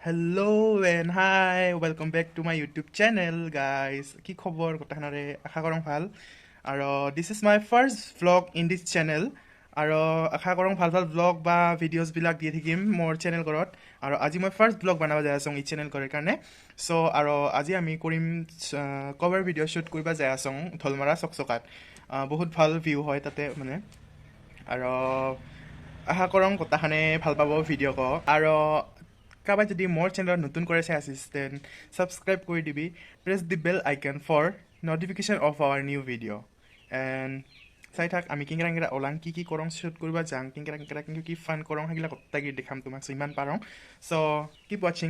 Hello and hi, welcome back to my YouTube channel, guys. কি খবৰ কথানাৰে আশা কৰং ভাল আৰু this is my first vlog in this channel আৰু আশা কৰং ভাল ভাল vlog বা ভিডিওস বিলাক দি থাকিম মোৰ চেনেল ঘৰত আৰু আজি মই ফাৰ্স্ট vlog বনাব যাই আছং এই চেনেল ঘৰৰ কাৰণে সো আৰু আজি আমি কৰিম কভাৰ ভিডিও শুট কৰিবা যাই আছং ধলমাৰা সকসকাত বহুত ভাল ভিউ হয় তাতে মানে আৰু আশা কৰং কথাখানে ভাল পাব ভিডিও ক আৰু কাবাই যদি মোৰ চেনেলত নতুন কৰে চাই আসিস্টেন সাবস্ক্ৰাইব কৰি দিবি press the bell icon for notification of our new video and চাই থাক আমি কিংৰা ওলাং কি কৰং শুট কৰিবা যাং কিংৰা কি ফান কৰং হাগিলা কত্তাগি দেখাম তোমাক ইমান পাৰং so keep watching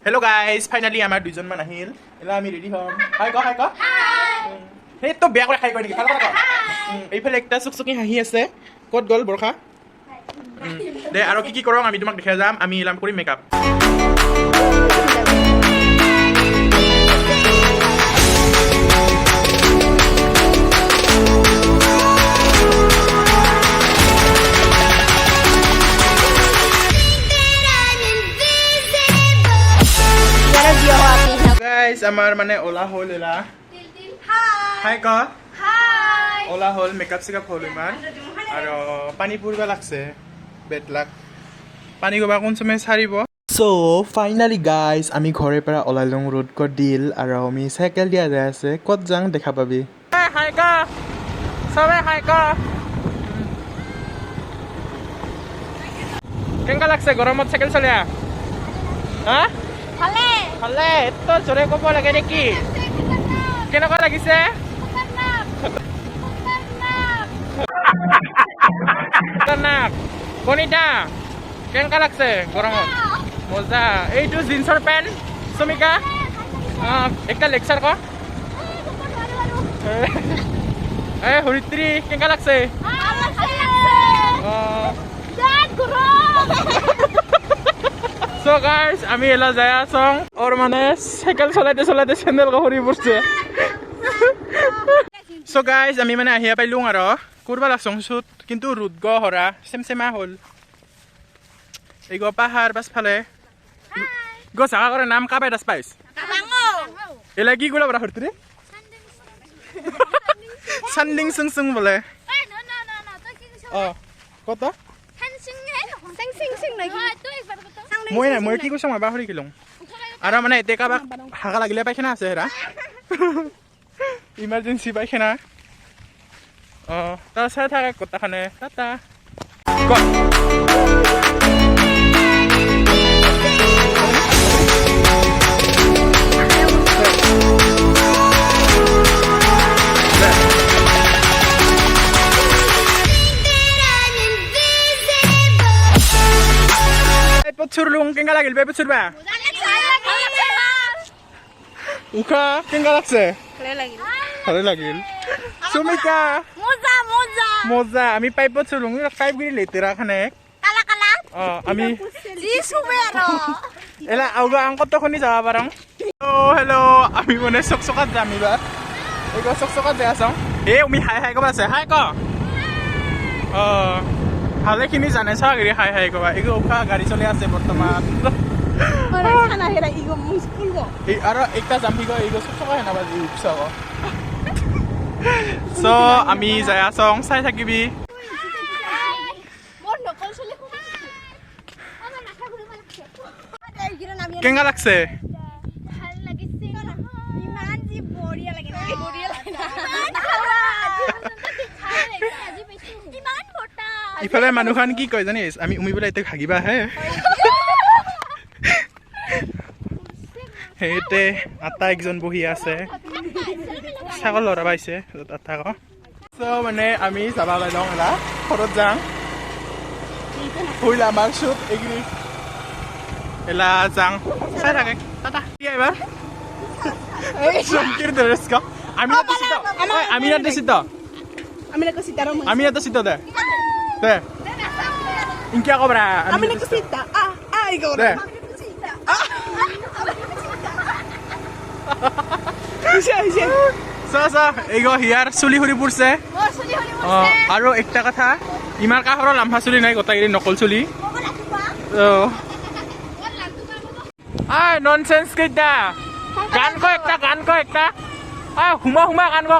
hello' guys finally আমাৰ দুজন মান আহিল এলা আমি ৰেডি হম হাই ক হাই হে তো বেয়া কৰে খাই কৰি ভাল কথা এইফালে একটা সুকসুকি হাঁহি আছে কত গল বৰখা দে আৰু কি কৰং আমি তোমাক দেখাই যাম আমি এলাম কৰি মেকআপ গাইস আমাৰ মানে ওলা হল এলা হাই ক হাই ওলা হল মেকআপ সেকআপ হল ইমান আৰু পানী পুৰবা লাগছে বেড লাক পানী গবা কোন সময় সাৰিব সো ফাইনালি গাইস আমি ঘৰে পৰা ওলাইলং ৰোড কো ডিল আৰু আমি সাইকেল দিয়া যায় আছে কত যাং দেখা পাবি হাই কা সবে হাই কা কেঙ্গা লাগছে গরমত সাইকেল চলিয়া হা ভালে ভালে এত জোরে কব লাগে নেকি কেনেকুৱা লাগিছে খতৰনাক বনিতা কেনেকুৱা লাগছে গৰমত মজা এইটো জিন্সৰ পেণ্ট সুমিকা একটা লেকচাৰ ক হৰিত্ৰী কেনেকুৱা লাগছে সো গাইস আমি এলা যায় আছং और মানে সাইকেল চলাইতে চলাইতে স্যান্ডেল গহৰি পৰছে সো গাইস আমি মানে আহিয়া পাইলুং আৰু কৰবা লাগছং শুট কিন্তু রুদ গ হরা সেমসেমা হল এই গো পাহাড় পাছফালে গো জাগা করে নাম কাবাই দাস পাইছ এলা কি গুলা বড় হৰতৰি সানদিং সুং বলে কত মই কি কৈছো মই বাহৰি কিলং আৰু মানে এতে কাবা হাগা লাগিলে পাইখানা আছে হেৰা ইমাৰ্জেন্সি পাইখানা তাৰ চাই থাকে কথাখানে টাটা পছুরলুং কেঙ্গা লাগিল বে পছুরবা উখা কেঙ্গা লাগছে ভালে লাগিল সুমিকা মজা মজা মজা আমি পাইপ পছুরলুং পাইপ গিরি লেতেরা খানে কালা কালা আমি জি সুবেরা এলা আউগা আংকত খনি যাবা পারং হেল্ল আমি মানে সকসকাত যাম এবাৰ এগো সকসকাত যাই আছং আমি হাই হাই কবা আছে হাই ক ভালে খিনি জানে চাগিৰি হাই হাই কবা এগো উখা গাড়ী চলি আছে বৰ্তমান আৰু একটা জাম্পি গো এগো সকসকা হেনাবা জি উঠছা গ সো আমি যাই আছং চাই থাকিবি কেঙ্গা লাগছে ইফালে মানুহখান কি কয় জানিস আমি উমিবলে এতে ভাগিবা হে হেতে আটা একজন বহি আছে ছাগল লৰা পাইছে আটা ক সো মানে আমি যাবা লাইলং এলা ঘৰত যাং হইলা আমাৰ শুট এগ্ৰি এলা যাং চাই থাকে টাটা কি এবাৰ এই সংকিৰ দৰেছ ক আমি না দিছিত আমি না দিছিত দে দে ইনকে কবৰা আমি না দিছিত আই গৰা এইগো হিয়াৰ চুলি হৰি পৰছে আৰু একটা কথা ইমাৰ কাহৰৰ লাম্বা চুলি নাই গোটাই নকল চুলি আই ননসেন্স কেইটা গান কো একটা আই হুমা গান কো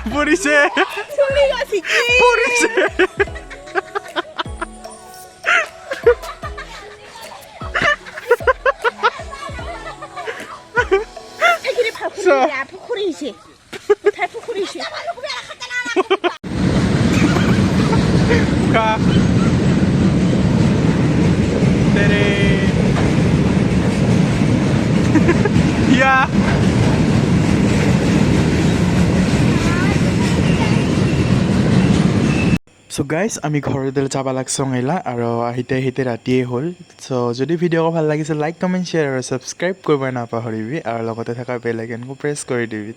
পুরিছে So guys, আমি ঘৰলৈ যাব লাগছো এলা আৰু আহিতে ৰাতিয়ে হ'ল সো যদি ভিডিঅ' ভাল লাগিছে লাইক কমেন্ট শ্বেয়াৰ আৰু সাবস্ক্ৰাইব কৰিব নাপাহৰিবি আৰু লগতে থকা বেল আইকনটো প্ৰেছ কৰি দিবি